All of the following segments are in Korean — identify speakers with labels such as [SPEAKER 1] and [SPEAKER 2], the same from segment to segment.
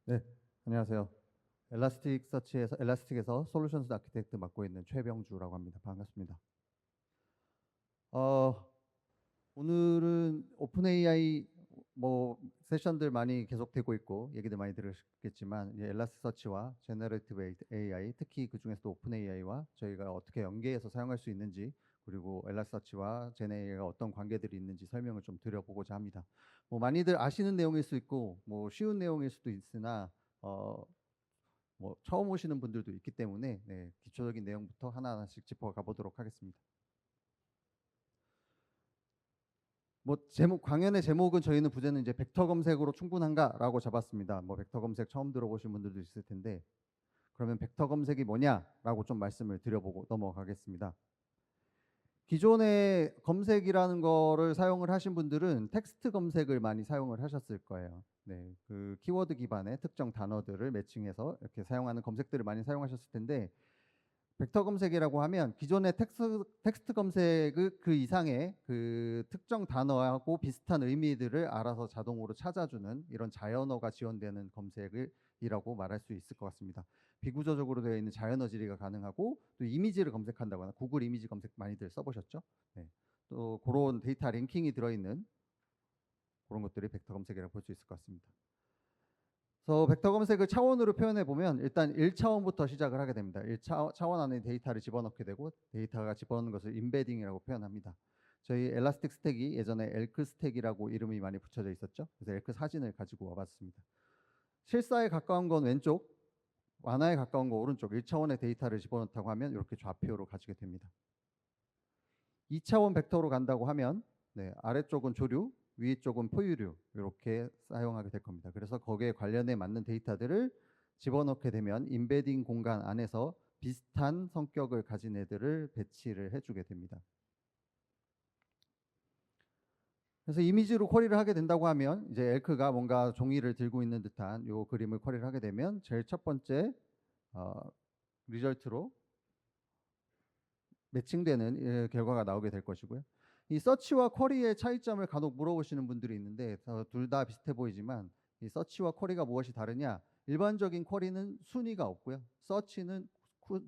[SPEAKER 1] 네, 안녕하세요. 엘라스틱에서 솔루션스 아키텍트 맡고 있는 최병주라고 합니다. 반갑습니다. 어, 오늘은 오픈 AI 세션들 많이 계속되고 있고 얘기들 많이 들으셨겠지만 이제 엘라스서치와 제너레이티브 AI, 특히 그 중에서도 오픈 AI와 저희가 어떻게 연계해서 사용할 수 있는지, 그리고 엘라스서치와 제네 AI가 어떤 관계들이 있는지 설명을 좀 드려보고자 합니다. 많이들 아시는 내용일 수 있고 쉬운 내용일 수도 있으나 어, 처음 오시는 분들도 있기 때문에 기초적인 내용부터 하나하나씩 짚어가 보도록 하겠습니다. 강연의 제목은 저희는 부제는 이제 벡터 검색으로 충분한가라고 잡았습니다. 벡터 검색 처음 들어보신 분들도 있을 텐데, 그러면 벡터 검색이 뭐냐라고 좀 말씀을 드려보고 넘어가겠습니다. 기존의 검색이라는 거를 사용을 하신 분들은 텍스트 검색을 많이 사용을 하셨을 거예요. 네, 그 키워드 기반의 특정 단어들을 매칭해서 이렇게 사용하는 검색들을 많이 사용하셨을 텐데, 벡터 검색이라고 하면 기존의 텍스트 검색 그 이상의 그 특정 단어하고 비슷한 의미들을 알아서 자동으로 찾아주는 이런 자연어가 지원되는 검색이라고 말할 수 있을 것 같습니다. 비구조적으로 되어 있는 자연어 질의가 가능하고, 또 이미지를 검색한다거나 구글 이미지 검색 많이들 써보셨죠? 네. 또 그런 데이터 랭킹이 들어있는 그런 것들이 벡터 검색이라고 볼 수 있을 것 같습니다. 그래서 벡터 검색을 차원으로 표현해 보면 일단 1차원부터 시작을 하게 됩니다. 1차원 안에 데이터를 집어넣게 되고, 데이터가 집어넣는 것을 임베딩이라고 표현합니다. 저희 엘라스틱 스택이 예전에 엘크 스택이라고 이름이 많이 붙여져 있었죠. 그래서 엘크 사진을 가지고 와봤습니다. 실사에 가까운 건 왼쪽, 완화에 가까운 건 오른쪽. 1차원의 데이터를 집어넣다고 하면 이렇게 좌표로 가지게 됩니다. 2차원 벡터로 간다고 하면 아래쪽은 조류, 위쪽은 포유류, 이렇게 사용하게 될 겁니다. 그래서 거기에 관련해 맞는 데이터들을 집어넣게 되면 임베딩 공간 안에서 비슷한 성격을 가진 애들을 배치를 해주게 됩니다. 그래서 이미지로 쿼리를 하게 된다고 하면 이제 엘크가 뭔가 종이를 들고 있는 듯한 요 그림을 쿼리를 하게 되면 제일 첫 번째 리절트로 매칭되는 결과가 나오게 될 것이고요. 이 서치와 쿼리의 차이점을 간혹 물어보시는 분들이 있는데, 둘 다 비슷해 보이지만 이 서치와 쿼리가 무엇이 다르냐? 일반적인 쿼리는 순위가 없고요. 서치는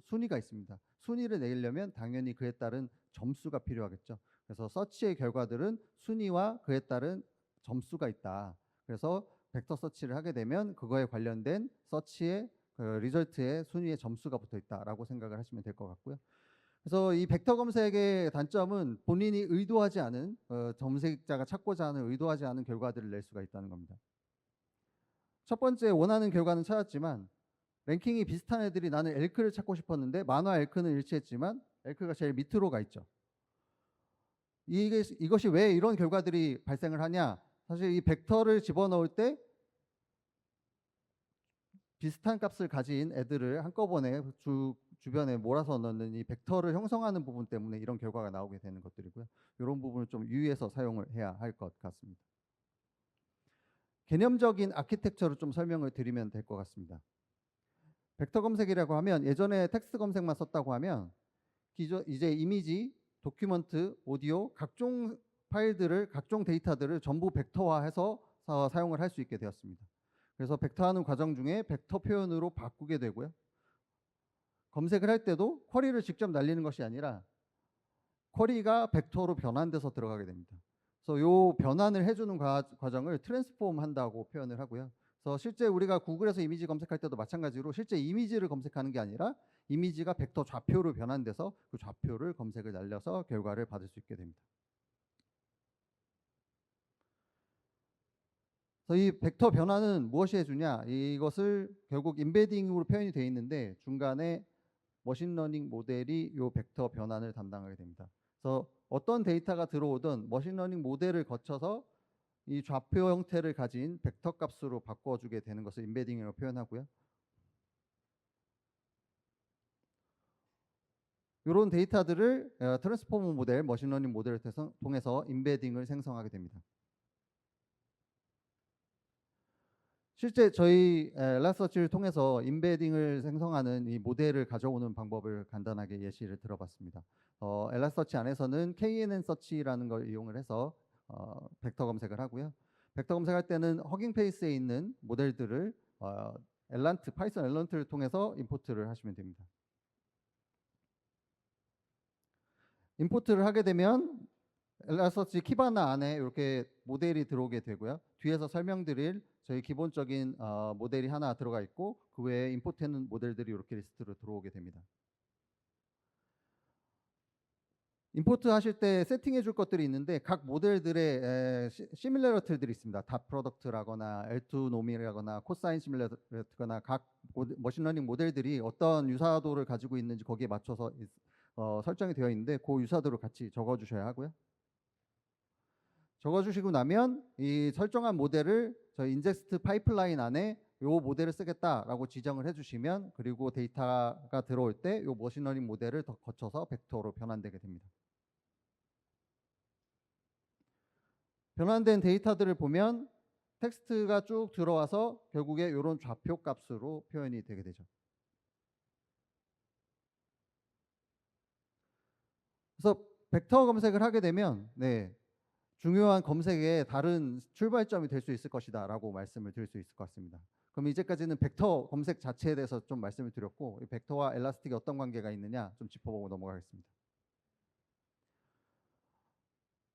[SPEAKER 1] 순위가 있습니다. 순위를 내려면 당연히 그에 따른 점수가 필요하겠죠. 그래서 서치의 결과들은 순위와 그에 따른 점수가 있다. 그래서 벡터 서치를 하게 되면 그거에 관련된 서치의 그 리절트의 순위의 점수가 붙어 있다라고 생각을 하시면 될 것 같고요. 그래서 이 벡터 검색의 단점은 본인이 의도하지 않은 검색자가 찾고자 하는 의도하지 않은 결과들을 낼 수가 있다는 겁니다. 첫 번째, 원하는 결과는 찾았지만 랭킹이 비슷한 애들이 나는 엘크를 찾고 싶었는데 만화 엘크는 일치했지만 엘크가 제일 밑으로 가 있죠. 이것이 왜 이런 결과들이 발생을 하냐? 사실 이 벡터를 집어넣을 때 비슷한 값을 가진 애들을 한꺼번에 주변에 몰아서 넣는 이 벡터를 형성하는 부분 때문에 이런 결과가 나오게 되는 것들이고요. 이런 부분을 좀 유의해서 사용을 해야 할 것 같습니다. 개념적인 아키텍처를 좀 설명을 드리면 될 것 같습니다. 벡터 검색이라고 하면 예전에 텍스트 검색만 썼다고 하면 이제 이미지, 도큐먼트, 오디오, 각종 파일들을, 각종 데이터들을 전부 벡터화해서 사용을 할 수 있게 되었습니다. 그래서 벡터하는 과정 중에 벡터 표현으로 바꾸게 되고요. 검색을 할 때도 쿼리를 직접 날리는 것이 아니라 쿼리가 벡터로 변환돼서 들어가게 됩니다. 그래서 이 변환을 해주는 과정을 트랜스폼 한다고 표현을 하고요. 그래서 실제 우리가 구글에서 이미지 검색할 때도 마찬가지로 실제 이미지를 검색하는 게 아니라 이미지가 벡터 좌표로 변환돼서 그 좌표를 검색을 날려서 결과를 받을 수 있게 됩니다. 그래서 이 벡터 변환은 무엇이 해주냐? 이것을 결국 임베딩으로 표현이 되어 있는데 중간에 머신러닝 모델이 이 벡터 변환을 담당하게 됩니다. 그래서 어떤 데이터가 들어오든 머신러닝 모델을 거쳐서 이 좌표 형태를 가진 벡터 값으로 바꿔주게 되는 것을 임베딩이라고 표현하고요. 이런 데이터들을 트랜스포머 모델, 머신러닝 모델을 통해서 임베딩을 생성하게 됩니다. 실제 저희 엘라서치를 통해서 임베딩을 생성하는 이 모델을 가져오는 방법을 간단하게 예시를 들어봤습니다. 엘라서치 안에서는 KNN 서치라는 걸 이용을 해서 벡터 검색을 하고요. 벡터 검색할 때는 허깅 페이스에 있는 모델들을 엘란트, 파이썬 엘란트를 통해서 임포트를 하시면 됩니다. 임포트를 하게 되면 엘라스터치 키바나 안에 이렇게 모델이 들어오게 되고요. 뒤에서 설명드릴 저희 기본적인 모델이 하나 들어가 있고 그 외에 임포트하는 모델들이 이렇게 리스트로 들어오게 됩니다. 임포트 하실 때 세팅해 줄 것들이 있는데 각 모델들의 시뮬레이터들이 있습니다. 닷 프로덕트라거나 L2 놈이라거나 코사인 시뮬레이터거나 각 머신러닝 모델들이 어떤 유사도를 가지고 있는지 거기에 맞춰서 설정이 되어 있는데 그 유사도를 같이 적어 주셔야 하고요. 적어주시고 나면 이 설정한 모델을 저희 인젝스트 파이프라인 안에 이 모델을 쓰겠다라고 지정을 해주시면 그리고 데이터가 들어올 때 이 머신러닝 모델을 더 거쳐서 벡터로 변환되게 됩니다. 변환된 데이터들을 보면 텍스트가 쭉 들어와서 결국에 이런 좌표 값으로 표현이 되게 되죠. 그래서 벡터 검색을 하게 되면 중요한 검색의 다른 출발점이 될 수 있을 것이다 라고 말씀을 드릴 수 있을 것 같습니다. 그럼 이제까지는 벡터 검색 자체에 대해서 좀 말씀을 드렸고 이 벡터와 엘라스틱이 어떤 관계가 있느냐 좀 짚어보고 넘어가겠습니다.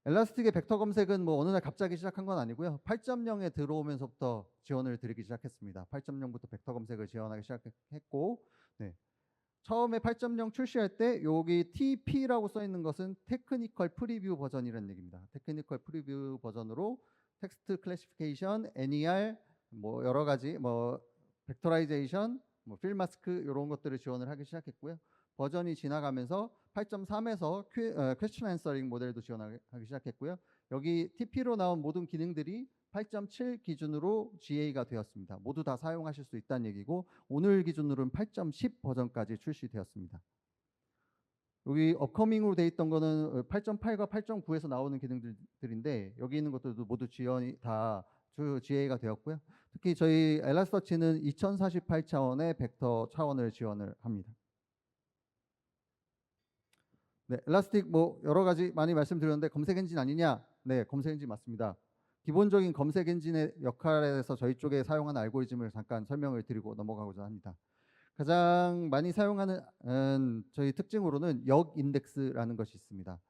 [SPEAKER 1] 엘라스틱의 벡터 검색은 뭐 어느 날 갑자기 시작한 건 아니고요. 8.0에 들어오면서부터 지원을 드리기 시작했습니다. 8.0부터 벡터 검색을 지원하기 시작했고 처음에 8.0 출시할 때 여기 TP라고 써 있는 것은 테크니컬 프리뷰 버전이라는 얘기입니다. 테크니컬 프리뷰 버전으로 텍스트 클래시피케이션, NER, 뭐 여러 가지 뭐 벡터라이제이션, 뭐 필 마스크 이런 것들을 지원을 하기 시작했고요. 버전이 지나가면서 8.3에서 퀘스천 앤서링 모델도 지원하기 시작했고요. 여기 TP로 나온 모든 기능들이 8.7 기준으로 GA가 되었습니다. 모두 다 사용하실 수 있다는 얘기고 오늘 기준으로는 8.10 버전까지 출시되었습니다. 여기 업커밍으로 돼 있던 거는 8.8과 8.9에서 나오는 기능들인데 여기 있는 것들도 모두 지원이 다 GA가 되었고요. 특히 저희 엘라스터치는 2048차원의 벡터 차원을 지원을 합니다. 엘라스틱 뭐 여러 가지 많이 말씀드렸는데 검색 엔진 아니냐? 네, 검색 엔진 맞습니다. 기본적인 검색 엔진의 역할에서 저희 쪽에 사용하는 알고리즘을 잠깐 설명을 드리고 넘어가고자 합니다. 가장 많이 사용하는 저희 특징으로는 역 인덱스라는 것이 있습니다.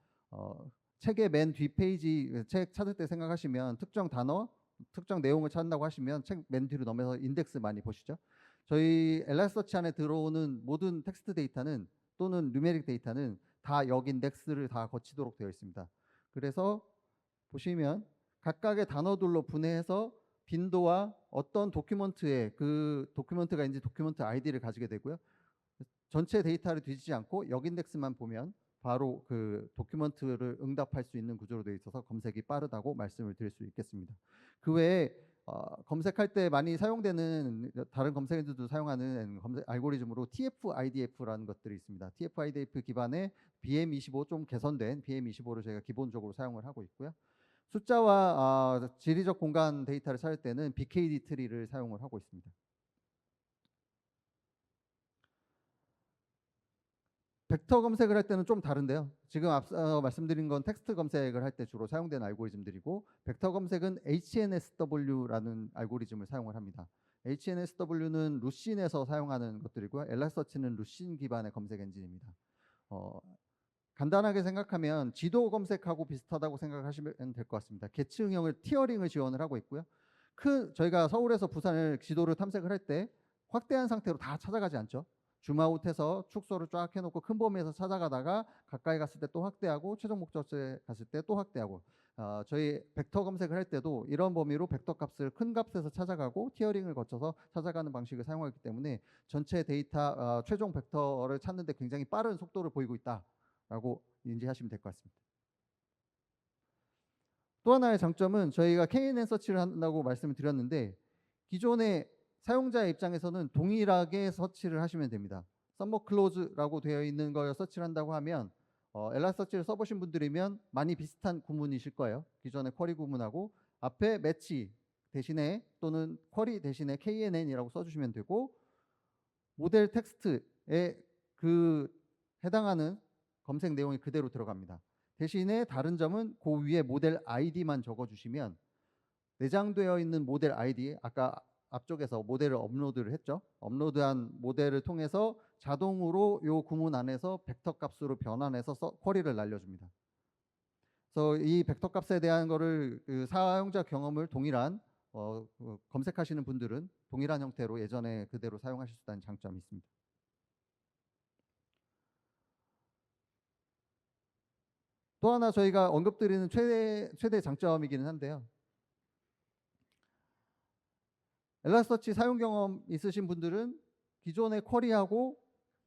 [SPEAKER 1] 책의 맨 뒷페이지 책 찾을 때 생각하시면 특정 단어, 특정 내용을 찾는다고 하시면 책 맨 뒤로 넘어서 인덱스 많이 보시죠. 저희 엘라스터치 안에 들어오는 모든 텍스트 데이터는 또는 누메릭 데이터는 다 역 인덱스를 다 거치도록 되어 있습니다. 그래서 보시면 각각의 단어들로 분해해서 빈도와 어떤 도큐먼트에 그 도큐먼트가 있는지 도큐먼트 아이디를 가지게 되고요. 전체 데이터를 뒤지지 않고 역 인덱스만 보면 바로 그 도큐먼트를 응답할 수 있는 구조로 되어 있어서 검색이 빠르다고 말씀을 드릴 수 있겠습니다. 그 외에 검색할 때 많이 사용되는 다른 검색 엔진도 사용하는 검색 알고리즘으로 TF-IDF라는 것들이 있습니다. TF-IDF 기반의 BM25 좀 개선된 BM25를 저희가 기본적으로 사용을 하고 있고요. 숫자와 지리적 공간 데이터를 찾을 때는 BKD 트리를 사용을 하고 있습니다. 벡터 검색을 할 때는 좀 다른데요. 지금 앞서 말씀드린 건 텍스트 검색을 할 때 주로 사용되는 알고리즘들이고 벡터 검색은 HNSW라는 알고리즘을 사용을 합니다. HNSW는 루신에서 사용하는 것들이고요. 엘라스터치는 루신 기반의 검색 엔진입니다. 간단하게 생각하면 지도 검색하고 비슷하다고 생각하시면 될 것 같습니다. 계층형을 티어링을 지원을 하고 있고요. 저희가 서울에서 부산을 지도를 탐색을 할 때 확대한 상태로 다 찾아가지 않죠. 줌아웃해서 축소를 쫙 해놓고 큰 범위에서 찾아가다가 가까이 갔을 때 또 확대하고 최종 목적지에 갔을 때 또 확대하고 저희 벡터 검색을 할 때도 이런 범위로 벡터 값을 큰 값에서 찾아가고 티어링을 거쳐서 찾아가는 방식을 사용하기 때문에 전체 데이터 최종 벡터를 찾는 데 굉장히 빠른 속도를 보이고 있다라고 인지하시면 될 것 같습니다. 또 하나의 장점은 저희가 KNN 서치를 한다고 말씀을 드렸는데 기존의 사용자의 입장에서는 동일하게 서치를 하시면 됩니다. 썸머 클로즈라고 되어 있는 걸 서치를 한다고 하면 엘라서치를 써보신 분들이면 많이 비슷한 구문이실 거예요. 기존의 쿼리 구문하고 앞에 매치 대신에 또는 쿼리 대신에 KNN이라고 써주시면 되고 모델 텍스트에 그 해당하는 검색 내용이 그대로 들어갑니다. 대신에 다른 점은 그 위에 모델 아이디만 적어주시면 내장되어 있는 모델 아이디 아까 앞쪽에서 모델을 업로드를 했죠. 업로드한 모델을 통해서 자동으로 요 구문 안에서 벡터 값으로 변환해서 쿼리를 날려줍니다. 그래서 이 벡터 값에 대한 거를 그 사용자 경험을 동일한 검색하시는 분들은 동일한 형태로 예전에 그대로 사용하실 수 있다는 장점이 있습니다. 또 하나 저희가 언급드리는 최대 장점이기는 한데요. 엘라스터치 사용 경험 있으신 분들은 기존의 쿼리하고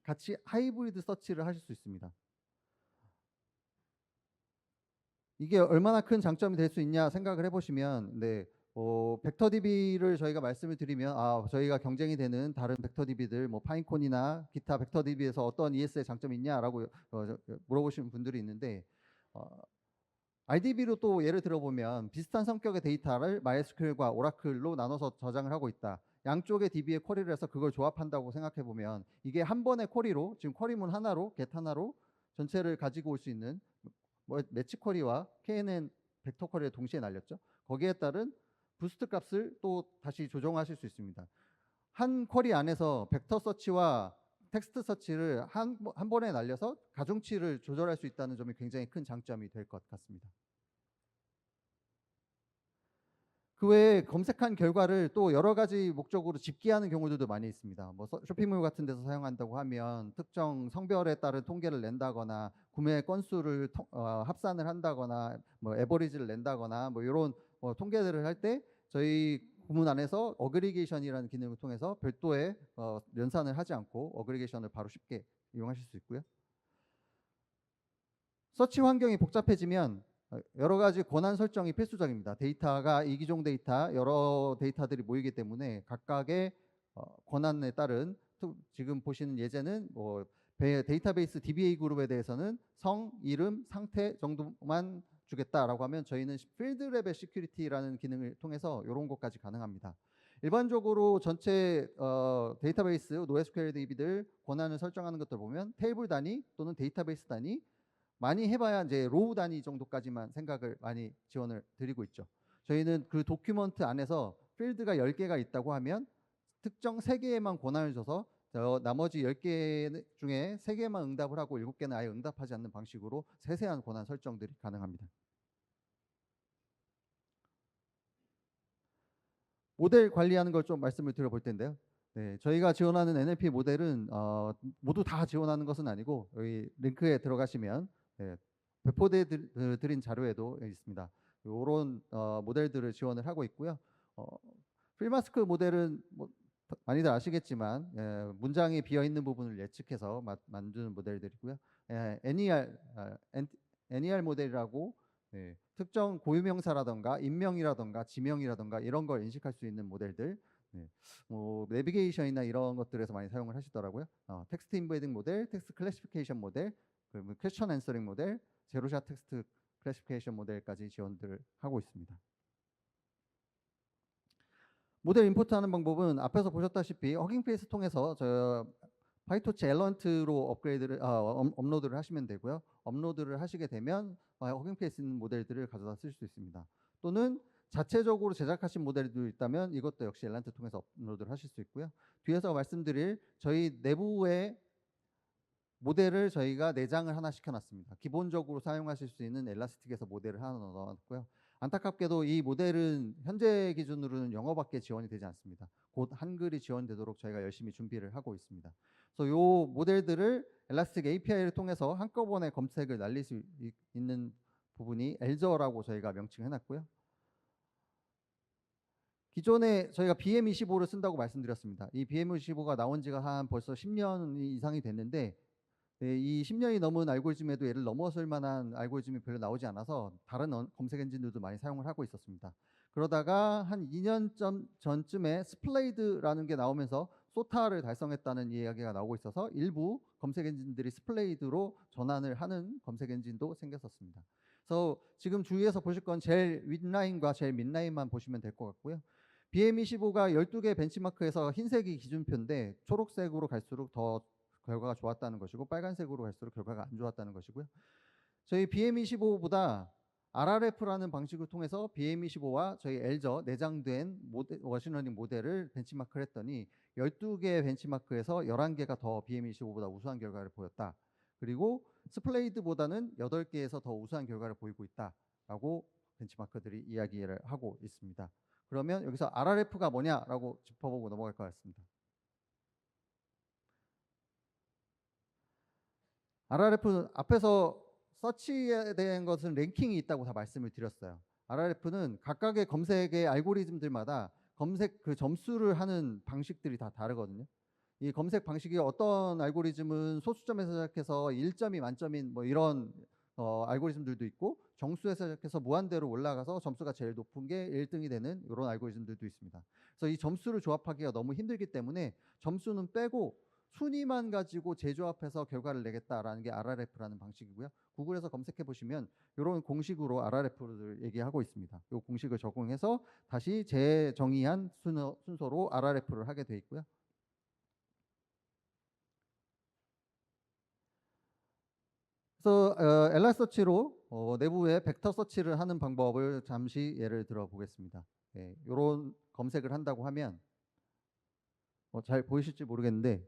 [SPEAKER 1] 같이 하이브리드 서치를 하실 수 있습니다. 이게 얼마나 큰 장점이 될 수 있냐 생각을 해보시면, 벡터DB를 저희가 말씀을 드리면, 저희가 경쟁이 되는 다른 벡터DB들, 뭐 파인콘이나 기타 벡터DB에서 어떤 ES의 장점이 있냐라고 물어보시는 분들이 있는데, RDB로 또 예를 들어보면 비슷한 성격의 데이터를 MySQL과 오라클로 나눠서 저장을 하고 있다. 양쪽의 DB에 쿼리를 해서 그걸 조합한다고 생각해 보면 이게 한 번의 쿼리로, 지금 쿼리문 하나로, get 하나로 전체를 가지고 올 수 있는 매치 쿼리와 KNN 벡터 쿼리를 동시에 날렸죠. 거기에 따른 부스트 값을 또 다시 조정하실 수 있습니다. 한 쿼리 안에서 벡터 서치와 텍스트 서치를 한 번에 날려서 가중치를 조절할 수 있다는 점이 굉장히 큰 장점이 될 것 같습니다. 그 외에 검색한 결과를 또 여러 가지 목적으로 집계하는 경우들도 많이 있습니다. 뭐 쇼핑몰 같은 데서 사용한다고 하면 특정 성별에 따른 통계를 낸다거나 구매 건수를 합산을 한다거나 뭐 에버리지를 낸다거나 뭐 이런 통계들을 할 때 저희 구문 안에서 어그리게이션이라는 기능을 통해서 별도의 연산을 하지 않고 어그리게이션을 바로 쉽게 이용하실 수 있고요. 서치 환경이 복잡해지면 여러 가지 권한 설정이 필수적입니다. 데이터가 이기종 데이터, 여러 데이터들이 모이기 때문에 각각의 권한에 따른 지금 보시는 예제는 뭐 데이터베이스 DBA 그룹에 대해서는 성, 이름, 상태 정도만 주겠다라고 하면 저희는 필드 레벨 시큐리티라는 기능을 통해서 이런 것까지 가능합니다. 일반적으로 전체 데이터베이스 NoSQL DB들 권한을 설정하는 것들 보면 테이블 단위 또는 데이터베이스 단위, 많이 해봐야 이제 로우 단위 정도까지만 생각을 많이 지원을 드리고 있죠. 저희는 그 도큐먼트 안에서 필드가 10개가 있다고 하면 특정 3개에만 권한을 줘서 나머지 10개 중에 3개만 응답을 하고 7개는 아예 응답하지 않는 방식으로 세세한 권한 설정들이 가능합니다. 모델 관리하는 걸 좀 말씀을 드려볼 텐데요. 네, 저희가 지원하는 NLP 모델은 모두 다 지원하는 것은 아니고 여기 링크에 들어가시면 배포돼 드린 자료에도 있습니다. 이런 모델들을 지원을 하고 있고요. 프리마스크 모델은 뭐 많이들 아시겠지만 문장이 비어 있는 부분을 예측해서 만드는 모델들이고요. NER 모델이라고 특정 고유명사라던가 인명이라던가 지명이라던가 이런 걸 인식할 수 있는 모델들, 뭐 내비게이션이나 이런 것들에서 많이 사용을 하시더라고요. 텍스트 인베딩 모델, 텍스트 클래시피케이션 모델, 그리고 퀘스천 앤서링 모델, 제로샷 텍스트 클래시피케이션 모델까지 지원들을 하고 있습니다. 모델 임포트하는 방법은 앞에서 보셨다시피 허깅페이스 통해서 파이토치 엘런트로 업로드를 하시면 되고요. 업로드를 하시게 되면 허깅페이스 있는 모델들을 가져다 쓰실 수 있습니다. 또는 자체적으로 제작하신 모델도 있다면 이것도 역시 엘란트 통해서 업로드를 하실 수 있고요. 뒤에서 말씀드릴 저희 내부의 모델을 저희가 내장을 하나 시켜놨습니다. 기본적으로 사용하실 수 있는 엘라스틱에서 모델을 하나 넣어놨고요. 안타깝게도 이 모델은 현재 기준으로는 영어밖에 지원이 되지 않습니다. 곧 한글이 지원되도록 저희가 열심히 준비를 하고 있습니다. 그래서 이 모델들을 엘라스틱 API를 통해서 한꺼번에 검색을 날릴 수 있는 부분이 엘저라고 저희가 명칭해놨고요. 기존에 저희가 BM25를 쓴다고 말씀드렸습니다. 이 BM25가 나온 지가 한 벌써 10년 이상이 됐는데 이 10년이 넘은 알고리즘에도 얘를 넘어설 만한 알고리즘이 별로 나오지 않아서 다른 검색 엔진들도 많이 사용을 하고 있었습니다. 그러다가 한 2년 전쯤에 스플레이드라는 게 나오면서 소타를 달성했다는 이야기가 나오고 있어서 일부 검색 엔진들이 스플레이드로 전환을 하는 검색 엔진도 생겼었습니다. 그래서 지금 주위에서 보실 건 제일 윗라인과 제일 밑라인만 보시면 될 것 같고요. BM25가 12개 벤치마크에서 흰색이 기준표인데 초록색으로 갈수록 더 결과가 좋았다는 것이고 빨간색으로 갈수록 결과가 안 좋았다는 것이고요. 저희 BM25보다 RRF라는 방식을 통해서 BM25와 저희 엘저 내장된 머신러닝 모델을 벤치마크를 했더니 12개의 벤치마크에서 11개가 더 BM25보다 우수한 결과를 보였다. 그리고 스플레이드보다는 8개에서 더 우수한 결과를 보이고 있다라고 벤치마크들이 이야기를 하고 있습니다. 그러면 여기서 RRF가 뭐냐라고 짚어보고 넘어갈 것 같습니다. RRF는 앞에서 서치에 대한 것은 랭킹이 있다고 다 말씀을 드렸어요. RRF는 각각의 검색의 알고리즘들마다 검색 그 점수를 하는 방식들이 다 다르거든요. 이 검색 방식이 어떤 알고리즘은 소수점에서 시작해서 1점이 만점인 뭐 이런 알고리즘들도 있고, 정수에서 시작해서 무한대로 올라가서 점수가 제일 높은 게 1등이 되는 이런 알고리즘들도 있습니다. 그래서 이 점수를 조합하기가 너무 힘들기 때문에 점수는 빼고 순위만 가지고 재조합해서 결과를 내겠다라는 게 RRF라는 방식이고요. 구글에서 검색해 보시면 이런 공식으로 RRF를 얘기하고 있습니다. 이 공식을 적용해서 다시 재정의한 순서로 RRF를 하게 돼 있고요. 그래서 엘라서치로 내부에 벡터 서치를 하는 방법을 잠시 예를 들어 보겠습니다. 이런 검색을 한다고 하면 잘 보이실지 모르겠는데,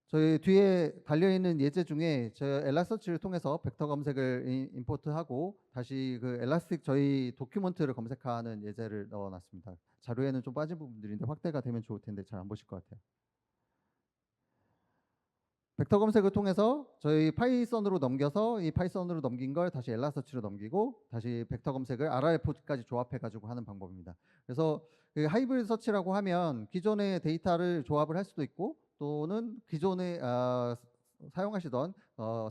[SPEAKER 1] 저희 뒤에 달려있는 예제 중에 저 엘라서치를 통해서 벡터 검색을 임포트하고 다시 그 엘라스틱 저희 도큐먼트를 검색하는 예제를 넣어놨습니다. 자료에는 좀 빠진 부분들인데 확대가 되면 좋을 텐데 잘 안 보실 것 같아요. 벡터 검색을 통해서 저희 파이썬으로 넘겨서 이 파이썬으로 넘긴 걸 다시 엘라서치로 넘기고 다시 벡터 검색을 RRF까지 조합해 가지고 하는 방법입니다. 그래서 그 하이브리드 서치라고 하면 기존의 데이터를 조합을 할 수도 있고, 또는 기존에 사용하시던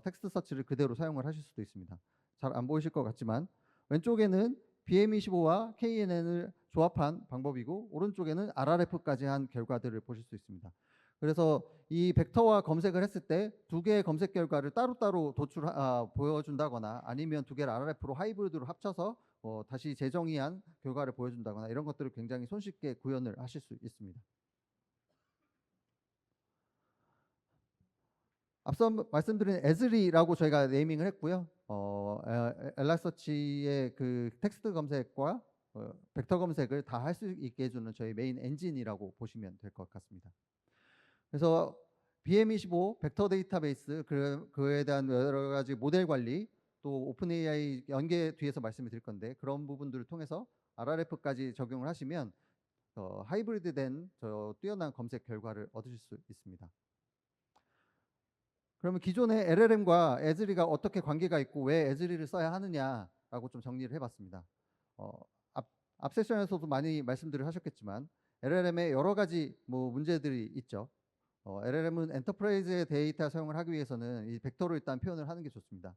[SPEAKER 1] 텍스트 서치를 그대로 사용을 하실 수도 있습니다. 잘 안 보이실 것 같지만 왼쪽에는 BM25와 KNN을 조합한 방법이고, 오른쪽에는 RRF까지 한 결과들을 보실 수 있습니다. 그래서 이 벡터와 검색을 했을 때 두 개의 검색 결과를 따로따로 보여준다거나, 아니면 두 개를 RRF로 하이브리드로 합쳐서 다시 재정의한 결과를 보여준다거나, 이런 것들을 굉장히 손쉽게 구현을 하실 수 있습니다. 앞서 말씀드린 에즈리라고 저희가 네이밍을 했고요. 엘라서치의 그 텍스트 검색과 벡터 검색을 다 할 수 있게 해주는 저희 메인 엔진이라고 보시면 될 것 같습니다. 그래서 BM25 벡터 데이터베이스, 그에 대한 여러 가지 모델 관리, 또 오픈 AI 연계 뒤에서 말씀을 드릴 건데, 그런 부분들을 통해서 RRF까지 적용을 하시면 하이브리드된 뛰어난 검색 결과를 얻으실 수 있습니다. 그러면 기존의 LLM과 에즈리가 어떻게 관계가 있고 왜 에즈리를 써야 하느냐라고 좀 정리를 해봤습니다. 앞 세션에서도 많이 말씀들을 하셨겠지만 LLM에 여러 가지 문제들이 있죠. LLM은 엔터프라이즈의 데이터 사용을 하기 위해서는 이 벡터로 일단 표현을 하는 게 좋습니다.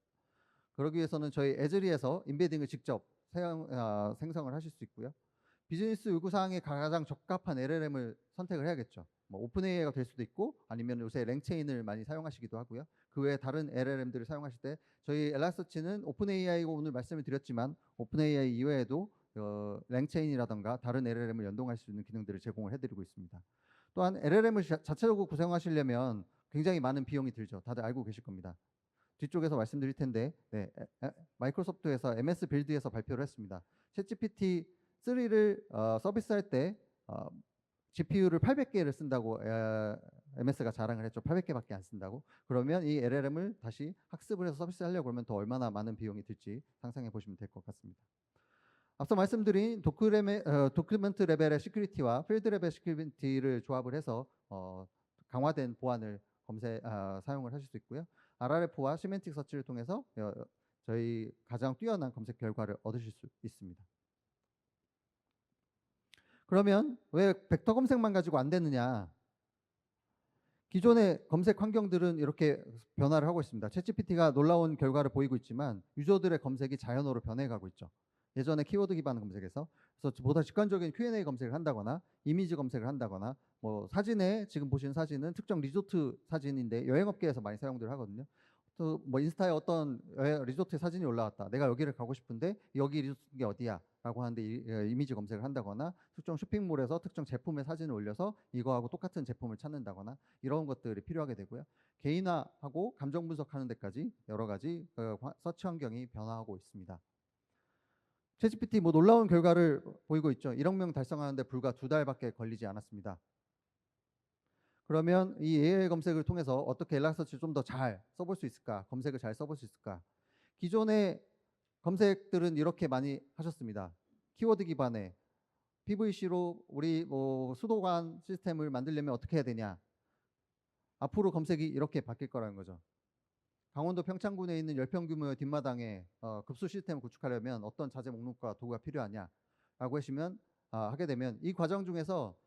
[SPEAKER 1] 그러기 위해서는 저희 에즈리에서 인베딩을 직접 생성을 하실 수 있고요. 비즈니스 요구사항에 가장 적합한 LLM을 선택을 해야겠죠. 오픈 AI가 될 수도 있고, 아니면 요새 랭체인을 많이 사용하시기도 하고요. 그 외에 다른 LLM들을 사용하실 때 저희 엘라서치는 오픈 AI고 오늘 말씀을 드렸지만 오픈 AI 이외에도 랭체인이라던가 다른 LLM을 연동할 수 있는 기능들을 제공을 해드리고 있습니다. 또한 LLM을 자체적으로 구성하시려면 굉장히 많은 비용이 들죠. 다들 알고 계실 겁니다. 뒤쪽에서 말씀드릴 텐데, 마이크로소프트에서 MS 빌드에서 발표를 했습니다. 챗GPT 3를 서비스할 때 GPU를 800개를 쓴다고 MS가 자랑을 했죠. 800개밖에 안 쓴다고. 그러면 이 LLM을 다시 학습을 해서 서비스하려고 그러면 더 얼마나 많은 비용이 들지 상상해 보시면 될 것 같습니다. 앞서 말씀드린 도큐멘트 레벨의 시큐리티와 필드 레벨 시큐리티를 조합을 해서 강화된 보안을 사용을 하실 수 있고요. RRF와 시멘틱 서치를 통해서 저희 가장 뛰어난 검색 결과를 얻으실 수 있습니다. 그러면 왜 벡터 검색만 가지고 안 되느냐? 기존의 검색 환경들은 이렇게 변화를 하고 있습니다. 챗GPT가 놀라운 결과를 보이고 있지만 유저들의 검색이 자연어로 변해가고 있죠. 예전에 키워드 기반 검색에서 그래서 보다 직관적인 Q&A 검색을 한다거나 이미지 검색을 한다거나, 사진에 지금 보시는 사진은 특정 리조트 사진인데 여행업계에서 많이 사용들 하거든요. 또 인스타에 어떤 리조트 사진이 올라왔다. 내가 여기를 가고 싶은데 여기 리조트가 어디야? 라고 하는데 이미지 검색을 한다거나 특정 쇼핑몰에서 특정 제품의 사진을 올려서 이거하고 똑같은 제품을 찾는다거나 이런 것들이 필요하게 되고요. 개인화하고 감정 분석하는 데까지 여러 가지 서치 환경이 변화하고 있습니다. 챗GPT 뭐 놀라운 결과를 보이고 있죠. 1억 명 달성하는데 불과 2달밖에 걸리지 않았습니다. 그러면 이 AI 검색을 통해서 어떻게 엘라서치를 좀 더 잘 써볼 수 있을까? 검색을 잘 써볼 수 있을까? 기존의 검색들은 이렇게 많이 하셨습니다. 키워드 기반의 PVC로 우리 뭐 수도관 시스템을 만들려면 어떻게 해야 되냐? 앞으로 검색이 이렇게 바뀔 거라는 거죠. 강원도 평창군에 있는 10평 규모의 뒷마당에 급수 시스템을 구축하려면 어떤 자재 목록과 도구가 필요하냐라고 하게 되면 이 과정 중에서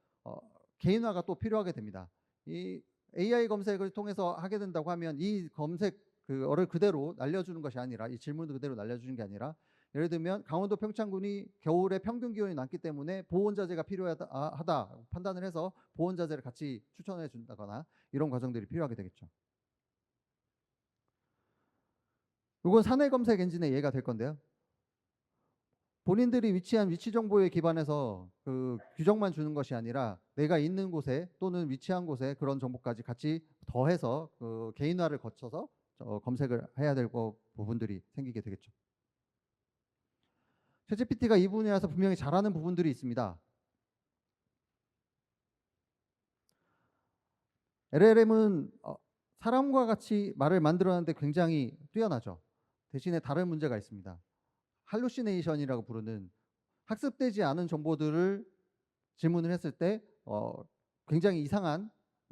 [SPEAKER 1] 개인화가 또 필요하게 됩니다. 이 AI 검색을 통해서 하게 된다고 하면 이 검색 그거를 그대로 날려주는 것이 아니라 이 질문을 그대로 날려주는 게 아니라 예를 들면 강원도 평창군이 겨울에 평균 기온이 낮기 때문에 보온 자재가 필요하다 판단을 해서 보온 자재를 같이 추천해 준다거나 이런 과정들이 필요하게 되겠죠. 이건 사내 검색 엔진의 예가 될 건데요. 본인들이 위치한 위치 정보에 기반해서 그 규정만 주는 것이 아니라 내가 있는 곳에 또는 위치한 곳에 그런 정보까지 같이 더해서 그 개인화를 거쳐서 검색을 해야 될 부분들이 생기게 되겠죠. 챗GPT가 이 분야에서 분명히 잘하는 부분들이 있습니다. LLM은 사람과 같이 말을 만들어내는데 굉장히 뛰어나죠. 대신에 다른 문제가 있습니다. 할루시네이션이라고 부르는 학습되지 않은 정보들을 질문을 했을 때 굉장히 이상한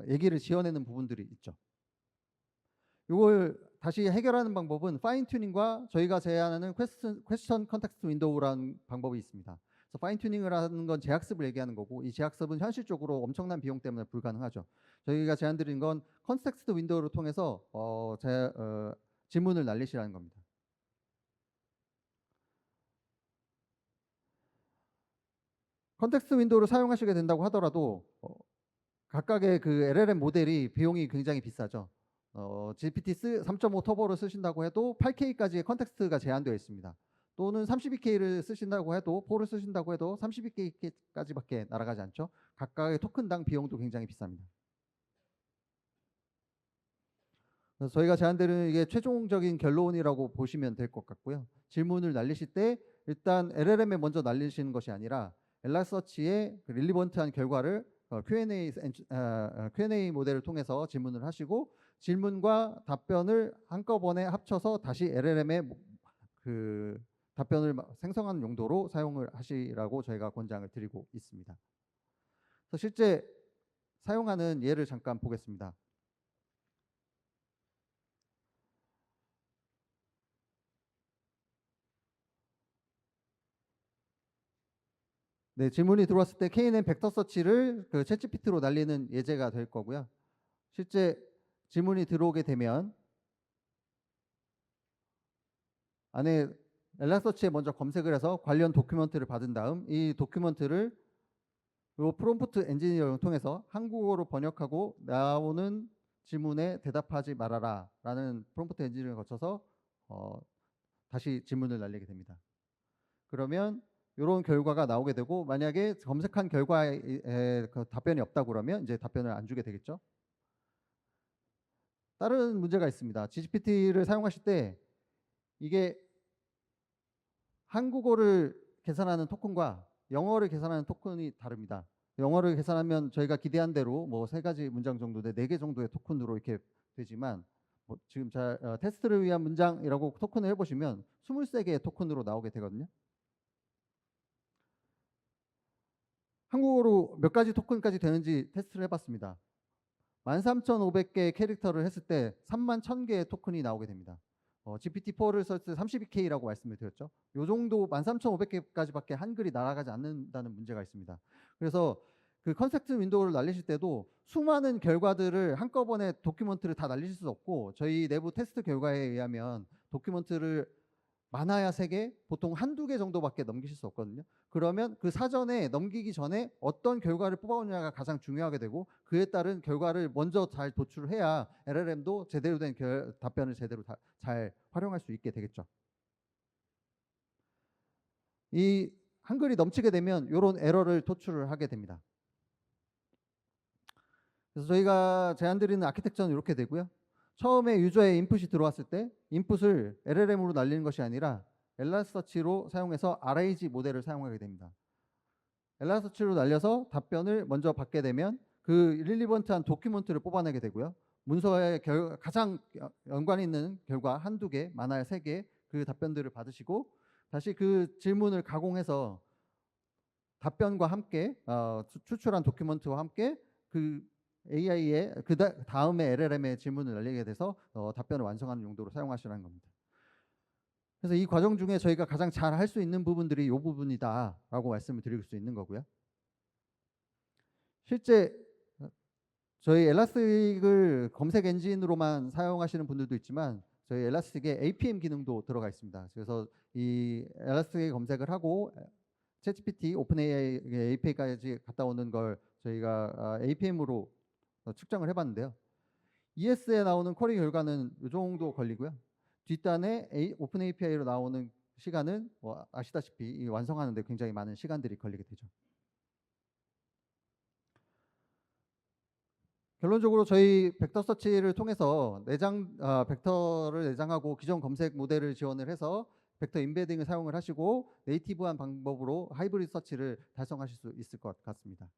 [SPEAKER 1] 얘기를 지어내는 부분들이 있죠. 이걸 다시 해결하는 방법은 파인 튜닝과 저희가 제안하는 퀘스천 컨텍스트 윈도우라는 방법이 있습니다. 그래서 파인 튜닝을 하는 건 재학습을 얘기하는 거고 이 재학습은 현실적으로 엄청난 비용 때문에 불가능하죠. 저희가 제안드린 건 컨텍스트 윈도우를 통해서 질문을 날리시라는 겁니다. 컨텍스트 윈도우를 사용하시게 된다고 하더라도 각각의 그 LLM 모델이 비용이 굉장히 비싸죠. GPT 3.5 터보를 쓰신다고 해도 8K까지의 컨텍스트가 제한되어 있습니다. 또는 32K를 쓰신다고 해도 4를 쓰신다고 해도 32K까지밖에 날아가지 않죠. 각각의 토큰당 비용도 굉장히 비쌉니다. 그래서 저희가 제안드리는 이게 최종적인 결론이라고 보시면 될 것 같고요. 질문을 날리실 때 일단 LLM에 먼저 날리시는 것이 아니라 엘라서치의 그 릴리번트한 결과를 Q&A 모델을 통해서 질문을 하시고 질문과 답변을 한꺼번에 합쳐서 다시 LLM의 그 답변을 생성하는 용도로 사용을 하시라고 저희가 권장을 드리고 있습니다. 그래서 실제 사용하는 예를 잠깐 보겠습니다. 네, 질문이 들어왔을 때 K&N 벡터 서치를 그 챗GPT로 날리는 예제가 될 거고요. 실제 질문이 들어오게 되면 안에 엘라서치에 먼저 검색을 해서 관련 도큐먼트를 받은 다음 이 도큐먼트를 이 프롬프트 엔지니어링을 통해서 한국어로 번역하고 나오는 질문에 대답하지 말아라 라는 프롬프트 엔지니어링을 거쳐서 다시 질문을 날리게 됩니다. 그러면 이런 결과가 나오게 되고 만약에 검색한 결과에 그 답변이 없다고 그러면 이제 답변을 안 주게 되겠죠. 다른 문제가 있습니다. GPT를 사용하실 때 이게 한국어를 계산하는 토큰과 영어를 계산하는 토큰이 다릅니다. 영어를 계산하면 저희가 기대한 대로 뭐 3가지 문장 정도 돼 4개 정도의 토큰으로 이렇게 되지만 뭐 지금 테스트를 위한 문장이라고 토큰을 해보시면 23개의 토큰으로 나오게 되거든요. 한국어로 몇 가지 토큰까지 되는지 테스트를 해봤습니다. 13,500개의 캐릭터를 했을 때 31,000개의 토큰이 나오게 됩니다. GPT-4를 썼을 때 32K라고 말씀을 드렸죠. 요 정도 13,500개까지밖에 한글이 날아가지 않는다는 문제가 있습니다. 그래서 그 컨셉트 윈도우를 날리실 때도 수많은 결과들을 한꺼번에 도큐먼트를 다 날리실 수 없고 저희 내부 테스트 결과에 의하면 도큐먼트를 많아야 3개, 보통 1~2개 정도밖에 넘기실 수 없거든요. 그러면 그 사전에 넘기기 전에 어떤 결과를 뽑아오느냐가 가장 중요하게 되고 그에 따른 결과를 먼저 잘 도출해야 LLM도 제대로 된 답변을 제대로 잘 활용할 수 있게 되겠죠. 이 한글이 넘치게 되면 이런 에러를 토출을 하게 됩니다. 그래서 저희가 제안드리는 아키텍처는 이렇게 되고요. 처음에 유저의 인풋이 들어왔을 때 인풋을 LLM으로 날리는 것이 아니라 엘라스터치로 사용해서 RAG 모델을 사용하게 됩니다. 엘라스터치로 날려서 답변을 먼저 받게 되면 그 릴리번트한 도큐먼트를 뽑아내게 되고요. 문서에 가장 연관 있는 결과 한두 개, 많아야 3개 그 답변들을 받으시고 다시 그 질문을 가공해서 답변과 함께 추출한 도큐먼트와 함께 그 AI의 그 다음에 LLM의 질문을 날리게 돼서 답변을 완성하는 용도로 사용하시라는 겁니다. 그래서 이 과정 중에 저희가 가장 잘 할 수 있는 부분들이 이 부분이다라고 말씀을 드릴 수 있는 거고요. 실제 저희 엘라스틱을 검색 엔진으로만 사용하시는 분들도 있지만 저희 엘라스틱에 APM 기능도 들어가 있습니다. 그래서 이 엘라스틱에 검색을 하고 챗GPT, 오픈AI API까지 갔다 오는 걸 저희가 APM으로 측정을 해봤는데요. ES에 나오는 쿼리 결과는 이 정도 걸리고요. 뒷단에 오픈 API로 나오는 시간은 아시다시피 완성하는데 굉장히 많은 시간들이 걸리게 되죠. 결론적으로 저희 벡터 서치를 통해서 벡터를 내장하고 기존 검색 모델을 지원을 해서 벡터 임베딩을 사용을 하시고 네이티브한 방법으로 하이브리드 서치를 달성하실 수 있을 것 같습니다.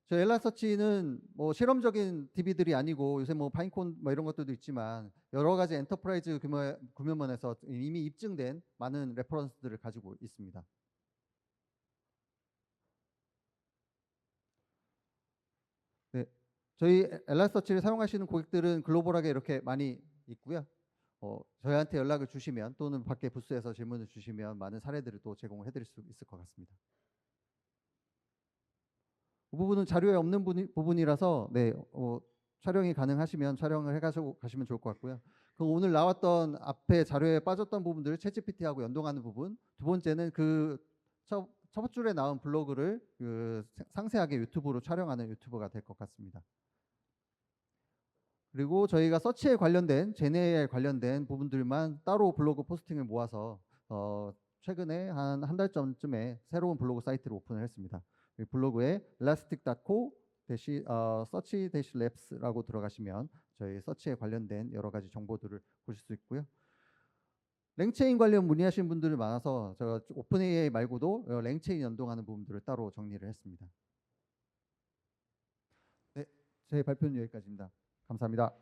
[SPEAKER 1] 저 엘라서치는 뭐 실험적인 DB들이 아니고 요새 뭐 파인콘 뭐 이런 것들도 있지만 여러 가지 엔터프라이즈 규모면에서 이미 입증된 많은 레퍼런스들을 가지고 있습니다. 네, 저희 엘라서치를 사용하시는 고객들은 글로벌하게 이렇게 많이 있고요. 저희한테 연락을 주시면 또는 밖에 부스에서 질문을 주시면 많은 사례들을 또 제공을 해드릴 수 있을 것 같습니다. 그 부분은 자료에 없는 부분이라서 네, 촬영이 가능하시면 촬영을 해가지고 가시면 좋을 것 같고요. 그럼 오늘 나왔던 앞에 자료에 빠졌던 부분들 챗GPT하고 연동하는 부분, 두 번째는 그 첫 줄에 나온 블로그를 상세하게 유튜브로 촬영하는 유튜브가 될 것 같습니다. 그리고 저희가 서치에 관련된 제네에 관련된 부분들만 따로 블로그 포스팅을 모아서 최근에 한 달 전쯤에 새로운 블로그 사이트를 오픈을 했습니다. 블로그에 elastic.co-search-labs라고 들어가시면 저희 서치에 관련된 여러 가지 정보들을 보실 수 있고요. 랭체인 관련 문의하시는 분들이 많아서 제가 오픈 AI 말고도 랭체인 연동하는 부분들을 따로 정리를 했습니다. 네, 제 발표는 여기까지입니다. 감사합니다.